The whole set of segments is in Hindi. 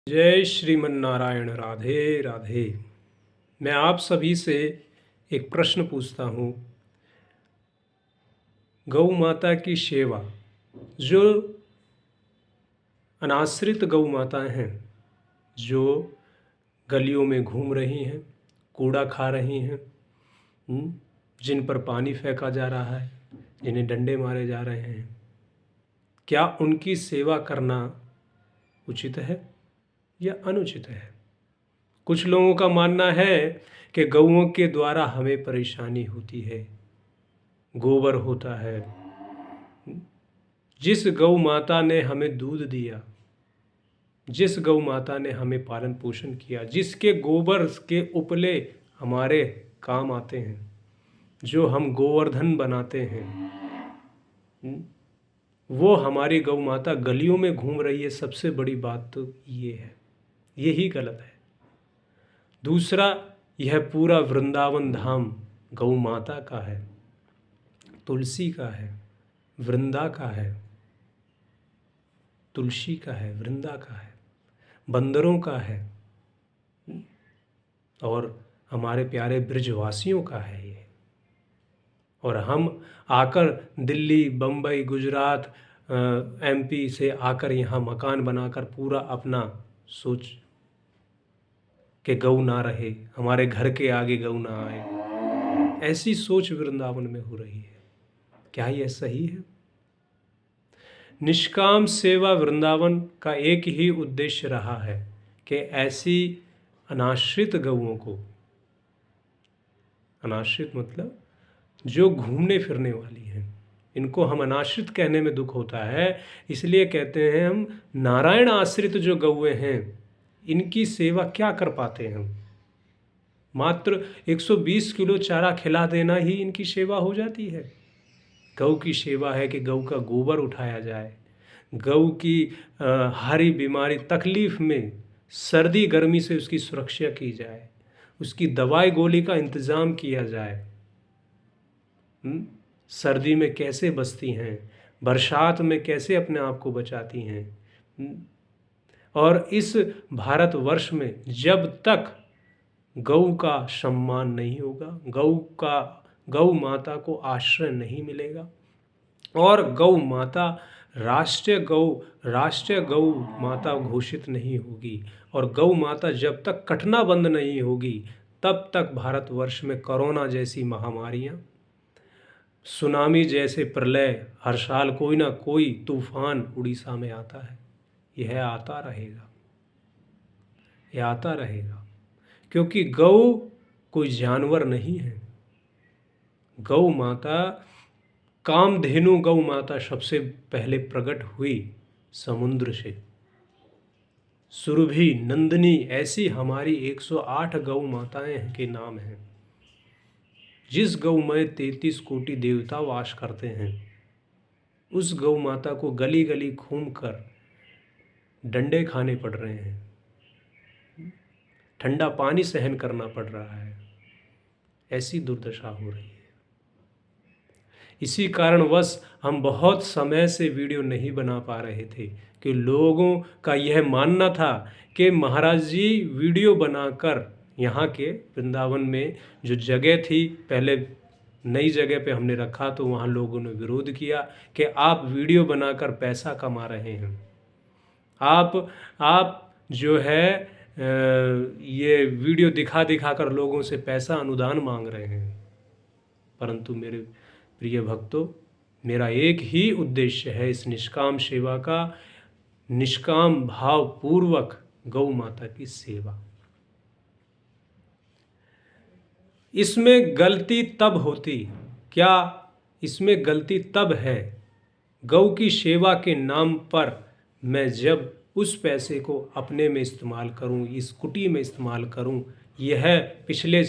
जय श्रीमन नारायण। राधे राधे। मैं आप सभी से एक प्रश्न पूछता हूँ। गौ माता की सेवा, जो अनाश्रित गौ माताएं हैं, जो गलियों में घूम रही हैं, कूड़ा खा रही हैं, जिन पर पानी फेंका जा रहा है, जिन्हें डंडे मारे जा रहे हैं, क्या उनकी सेवा करना उचित है या अनुचित है? कुछ लोगों का मानना है कि गौओं के द्वारा हमें परेशानी होती है, गोबर होता है। जिस गौ माता ने हमें दूध दिया, जिस गौ माता ने हमें पालन पोषण किया, जिसके गोबर के उपले हमारे काम आते हैं, जो हम गोवर्धन बनाते हैं, वो हमारी गौ माता गलियों में घूम रही है। सबसे बड़ी बात तो ये है, यही गलत है। दूसरा, यह पूरा वृंदावन धाम गौ माता का है, तुलसी का है, वृंदा का है, तुलसी का है, वृंदा का है, बंदरों का है, और हमारे प्यारे ब्रजवासियों का है ये। और हम आकर दिल्ली, बम्बई, गुजरात, एमपी से आकर यहाँ मकान बनाकर पूरा अपना सोच कि गौ ना रहे, हमारे घर के आगे गौ ना आए, ऐसी सोच वृंदावन में हो रही है। क्या यह सही है? निष्काम सेवा वृंदावन का एक ही उद्देश्य रहा है कि ऐसी अनाश्रित गौओं को, अनाश्रित मतलब जो घूमने फिरने वाली हैं, इनको हम अनाश्रित कहने में दुख होता है, इसलिए कहते हैं हम नारायण आश्रित जो गौएं हैं, इनकी सेवा क्या कर पाते हैं हम? मात्र 120 किलो चारा खिला देना ही इनकी सेवा हो जाती है। गौ की सेवा है कि गौ का गोबर उठाया जाए, गौ की हरी बीमारी तकलीफ़ में सर्दी गर्मी से उसकी सुरक्षा की जाए, उसकी दवाई गोली का इंतज़ाम किया जाए। सर्दी में कैसे बचती हैं, बरसात में कैसे अपने आप को बचाती हैं। और इस भारतवर्ष में जब तक गौ का सम्मान नहीं होगा, गौ माता को आश्रय नहीं मिलेगा, और गौ माता राष्ट्रीय गौ माता घोषित नहीं होगी, और गौ माता जब तक कटना बंद नहीं होगी, तब तक भारतवर्ष में कोरोना जैसी महामारियाँ, सुनामी जैसे प्रलय, हर साल कोई ना कोई तूफान उड़ीसा में आता है, यह आता रहेगा, यह आता रहेगा। क्योंकि गौ कोई जानवर नहीं है। गौ माता, कामधेनु गौ माता सबसे पहले प्रकट हुई समुद्र से। सुरभि, नंदिनी, ऐसी हमारी 108 गौ माताएं के नाम हैं। जिस गौ में 33 कोटि देवता वास करते हैं, उस गौ माता को गली गली घूमकर डंडे खाने पड़ रहे हैं, ठंडा पानी सहन करना पड़ रहा है, ऐसी दुर्दशा हो रही है। इसी कारणवश हम बहुत समय से वीडियो नहीं बना पा रहे थे कि लोगों का यह मानना था कि महाराज जी वीडियो बनाकर, यहाँ के वृंदावन में जो जगह थी, पहले नई जगह पे हमने रखा तो वहाँ लोगों ने विरोध किया कि आप वीडियो बनाकर पैसा कमा रहे हैं, आप जो है ये वीडियो दिखा दिखा कर लोगों से पैसा अनुदान मांग रहे हैं। परंतु मेरे प्रिय भक्तों, मेरा एक ही उद्देश्य है इस निष्काम सेवा का, निष्काम भाव पूर्वक गौ माता की सेवा। इसमें गलती तब होती, क्या इसमें गलती तब है, गौ की सेवा के नाम पर मैं जब उस पैसे को अपने में इस्तेमाल करूं, इस कुटी में इस्तेमाल करूं। यह पिछले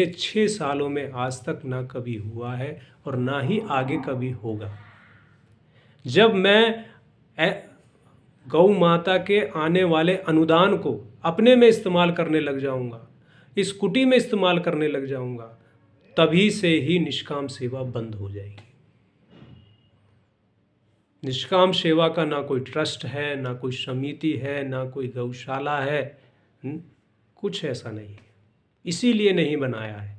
6 सालों में आज तक ना कभी हुआ है और ना ही आगे कभी होगा। जब मैं गौ माता के आने वाले अनुदान को अपने में इस्तेमाल करने लग जाऊंगा, इस कुटी में इस्तेमाल करने लग जाऊंगा, तभी से ही निष्काम सेवा बंद हो जाएगी। निष्काम सेवा का ना कोई ट्रस्ट है, ना कोई समिति है, ना कोई गौशाला है। कुछ ऐसा नहीं है, इसीलिए नहीं बनाया है।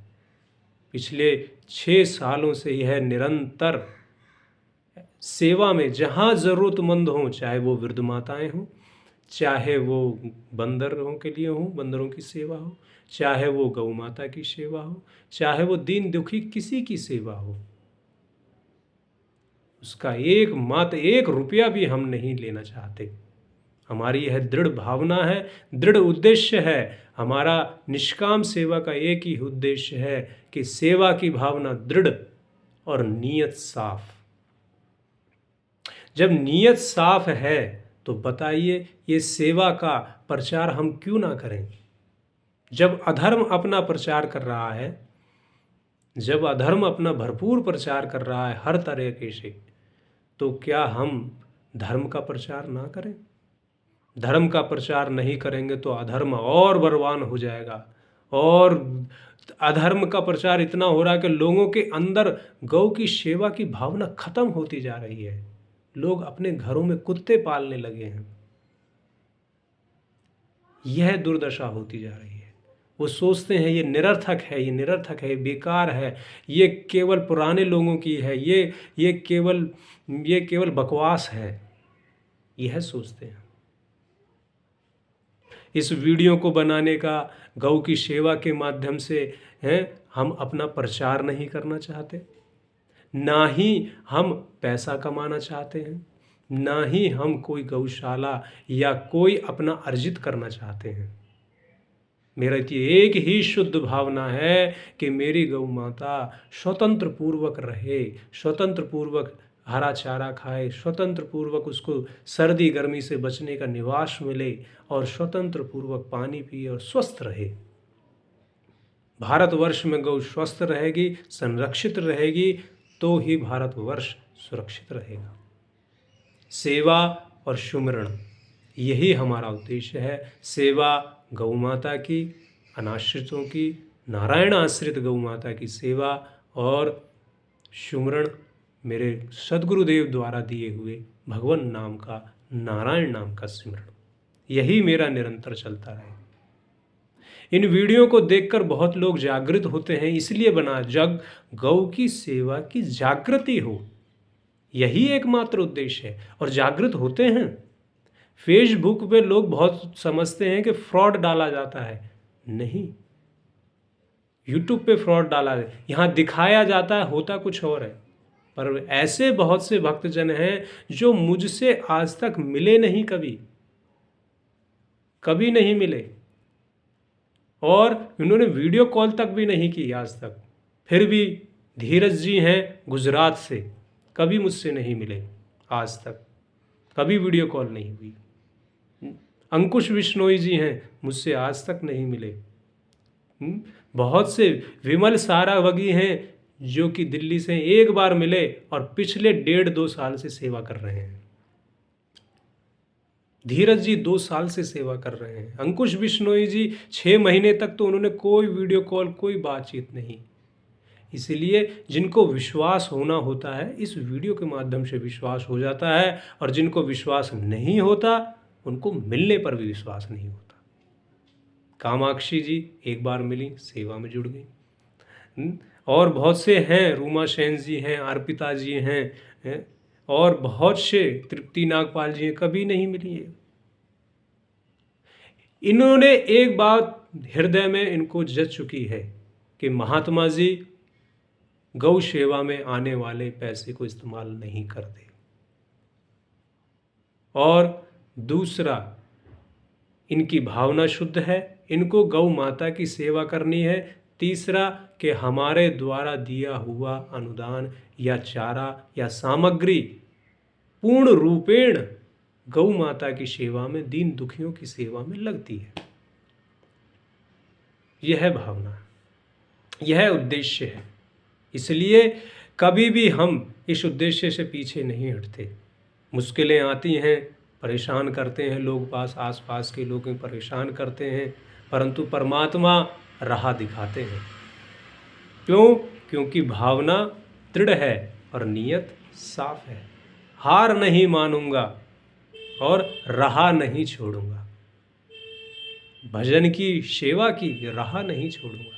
पिछले 6 सालों से यह निरंतर सेवा में, जहाँ ज़रूरतमंद हों, चाहे वो वृद्ध माताएं हों, चाहे वो बंदरों के लिए हो, बंदरों की सेवा हो, चाहे वो गौ माता की सेवा हो, चाहे वो दीन दुखी किसी की सेवा हो, उसका मात्र 1 रुपया भी हम नहीं लेना चाहते। हमारी यह दृढ़ भावना है, दृढ़ उद्देश्य है। हमारा निष्काम सेवा का एक ही उद्देश्य है कि सेवा की भावना दृढ़ और नीयत साफ। जब नीयत साफ है तो बताइए ये सेवा का प्रचार हम क्यों ना करें। जब अधर्म अपना प्रचार कर रहा है, जब अधर्म अपना भरपूर प्रचार कर रहा है हर तरीके से, तो क्या हम धर्म का प्रचार ना करें। धर्म का प्रचार नहीं करेंगे तो अधर्म और बलवान हो जाएगा। और अधर्म का प्रचार इतना हो रहा है कि लोगों के अंदर गौ की सेवा की भावना खत्म होती जा रही है। लोग अपने घरों में कुत्ते पालने लगे हैं। यह दुर्दशा होती जा रही है। वो सोचते हैं ये निरर्थक है, ये निरर्थक है, ये बेकार है, ये केवल पुराने लोगों की है, ये केवल बकवास है, यह सोचते हैं। इस वीडियो को बनाने का गौ की सेवा के माध्यम से हम अपना प्रचार नहीं करना चाहते, ना ही हम पैसा कमाना चाहते हैं, ना ही हम कोई गौशाला या कोई अपना अर्जित करना चाहते हैं। मेरा एक ही शुद्ध भावना है कि मेरी गौ माता स्वतंत्र पूर्वक रहे, स्वतंत्र पूर्वक हरा चारा खाए, स्वतंत्र पूर्वक उसको सर्दी गर्मी से बचने का निवास मिले और स्वतंत्र पूर्वक पानी पिए और स्वस्थ रहे। भारतवर्ष में गौ स्वस्थ रहेगी, संरक्षित रहेगी, तो ही भारतवर्ष सुरक्षित रहेगा। सेवा और सुमिरन, यही हमारा उद्देश्य है। सेवा गौ माता की, अनाश्रितों की, नारायण आश्रित गौ माता की सेवा, और सुमिरन मेरे सद्गुरुदेव द्वारा दिए हुए भगवान नाम का, नारायण नाम का सिमरन, यही मेरा निरंतर चलता रहे। इन वीडियो को देखकर बहुत लोग जागृत होते हैं, इसलिए बना जग गौ की सेवा की जागृति हो, यही एकमात्र उद्देश्य है। और जागृत होते हैं। फेसबुक पे लोग बहुत समझते हैं कि फ्रॉड डाला जाता है, नहीं। यूट्यूब पे फ्रॉड डाला है, यहाँ दिखाया जाता है, होता कुछ और है। पर ऐसे बहुत से भक्तजन हैं जो मुझसे आज तक मिले नहीं, कभी नहीं मिले, और इन्होंने वीडियो कॉल तक भी नहीं की आज तक। फिर भी धीरज जी हैं गुजरात से, कभी मुझसे नहीं मिले आज तक, कभी वीडियो कॉल नहीं हुई। अंकुश बिश्नोई जी हैं, मुझसे आज तक नहीं मिले। बहुत से विमल सारावगी हैं जो कि दिल्ली से एक बार मिले और पिछले 1.5-2 साल से सेवा कर रहे हैं। धीरज जी 2 साल से सेवा कर रहे हैं। अंकुश बिश्नोई जी 6 महीने तक तो उन्होंने कोई वीडियो कॉल, कोई बातचीत नहीं। इसलिए जिनको विश्वास होना होता है, इस वीडियो के माध्यम से विश्वास हो जाता है, और जिनको विश्वास नहीं होता उनको मिलने पर भी विश्वास नहीं होता। कामाक्षी जी एक बार मिली, सेवा में जुड़ गई। और बहुत से हैं, रूमा सेन जी हैं, अर्पिता जी हैं, और बहुत से, तृप्ति नागपाल जी हैं, कभी नहीं मिली है। इन्होंने एक बात हृदय में इनको जच चुकी है कि महात्मा जी गौ सेवा में आने वाले पैसे को इस्तेमाल नहीं करते। और दूसरा, इनकी भावना शुद्ध है, इनको गौ माता की सेवा करनी है। तीसरा, कि हमारे द्वारा दिया हुआ अनुदान या चारा या सामग्री पूर्ण रूपेण गौ माता की सेवा में, दीन दुखियों की सेवा में लगती है। यह भावना, यह उद्देश्य है। इसलिए कभी भी हम इस उद्देश्य से पीछे नहीं हटते। मुश्किलें आती हैं, परेशान करते हैं लोग, आस-पास के लोग परेशान करते हैं, परंतु परमात्मा राह दिखाते हैं। क्यों? क्योंकि भावना दृढ़ है और नीयत साफ है। हार नहीं मानूंगा और राह नहीं छोड़ूंगा। भजन की, सेवा की राह नहीं छोड़ूंगा।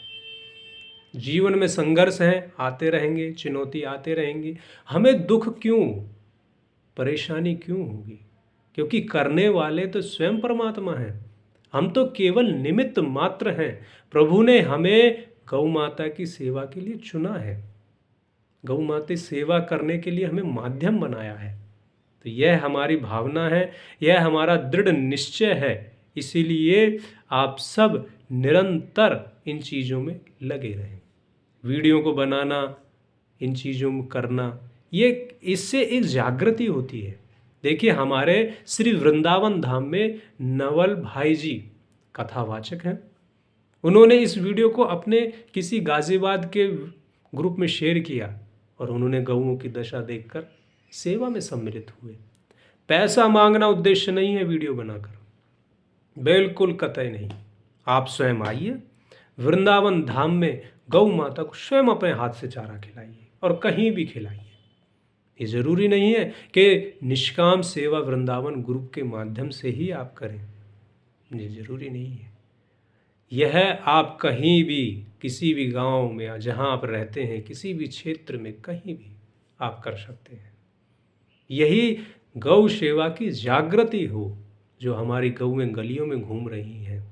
जीवन में संघर्ष हैं, आते रहेंगे, चुनौती आते रहेंगी। हमें दुख क्यों, परेशानी क्यों होगी? क्योंकि करने वाले तो स्वयं परमात्मा हैं। हम तो केवल निमित्त मात्र हैं। प्रभु ने हमें गौ माता की सेवा के लिए चुना है। गौ माता की सेवा करने के लिए हमें माध्यम बनाया है। तो यह हमारी भावना है, यह हमारा दृढ़ निश्चय है। इसीलिए आप सब निरंतर इन चीज़ों में लगे रहें। वीडियो को बनाना, इन चीज़ों में करना, ये इससे एक जागृति होती है। देखिए, हमारे श्री वृंदावन धाम में नवल भाई जी कथावाचक हैं। उन्होंने इस वीडियो को अपने किसी गाजियाबाद के ग्रुप में शेयर किया और उन्होंने गऊओं की दशा देखकर सेवा में सम्मिलित हुए। पैसा मांगना उद्देश्य नहीं है वीडियो बनाकर, बिल्कुल कतई नहीं। आप स्वयं आइए, वृंदावन धाम में गौ माता को स्वयं अपने हाथ से चारा खिलाइए और कहीं भी खिलाइए। ये ज़रूरी नहीं है कि निष्काम सेवा वृंदावन ग्रुप के माध्यम से ही आप करें, ये ज़रूरी नहीं है। यह आप कहीं भी, किसी भी गांव में, जहां आप रहते हैं, किसी भी क्षेत्र में, कहीं भी आप कर सकते हैं। यही गौ सेवा की जागृति हो जो हमारी गौएं गलियों में घूम रही हैं।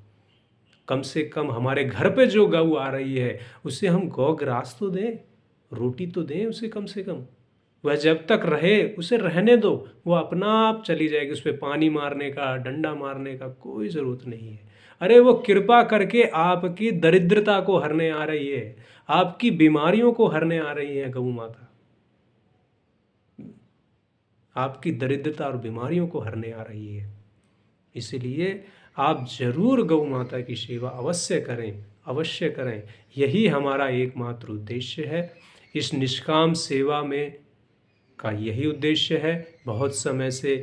कम से कम हमारे घर पे जो गौ आ रही है उसे हम गौ ग्रास तो दें, रोटी तो दें उसे कम से कम। वह जब तक रहे उसे रहने दो, वो अपना आप चली जाएगी। उस पर पानी मारने का, डंडा मारने का कोई ज़रूरत नहीं है। अरे वो कृपा करके आपकी दरिद्रता को हरने आ रही है, आपकी बीमारियों को हरने आ रही है। गौ माता आपकी दरिद्रता और बीमारियों को हरने आ रही है। इसलिए आप जरूर गौ माता की सेवा अवश्य करें, अवश्य करें। यही हमारा एकमात्र उद्देश्य है। इस निष्काम सेवा में का यही उद्देश्य है। बहुत समय से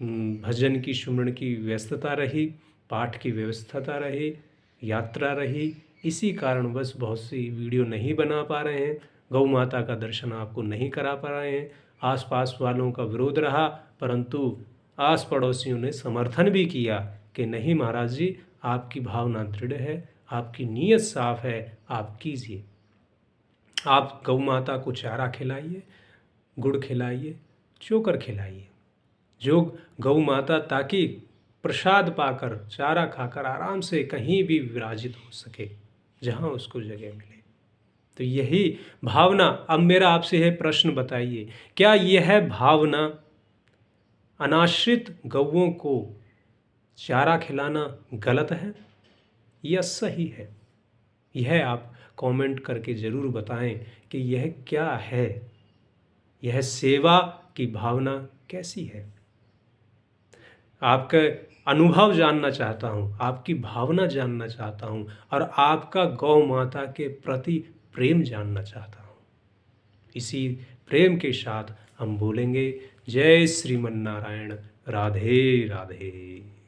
भजन की, सुमरण की व्यस्तता रही, पाठ की व्यवस्था रही, यात्रा रही, इसी कारणवश बहुत सी वीडियो नहीं बना पा रहे हैं। गौ माता का दर्शन आपको नहीं करा पा रहे हैं। आसपास वालों का विरोध रहा, परंतु आस पड़ोसियों ने समर्थन भी किया कि नहीं महाराज जी, आपकी भावना दृढ़ है, आपकी नीयत साफ है, आप कीजिए। आप गौ माता को चारा खिलाइए, गुड़ खिलाइए, चोकर खिलाइए। जो गौ माता ताकि प्रसाद पाकर, चारा खाकर आराम से कहीं भी विराजित हो सके, जहाँ उसको जगह मिले। तो यही भावना। अब मेरा आपसे है प्रश्न, बताइए, क्या यह भावना अनाश्रित गौओं को चारा खिलाना गलत है या सही है? यह आप कमेंट करके ज़रूर बताएं कि यह क्या है, यह सेवा की भावना कैसी है। आपका अनुभव जानना चाहता हूँ, आपकी भावना जानना चाहता हूँ और आपका गौ माता के प्रति प्रेम जानना चाहता हूँ। इसी प्रेम के साथ हम बोलेंगे जय श्रीमन नारायण, राधे राधे।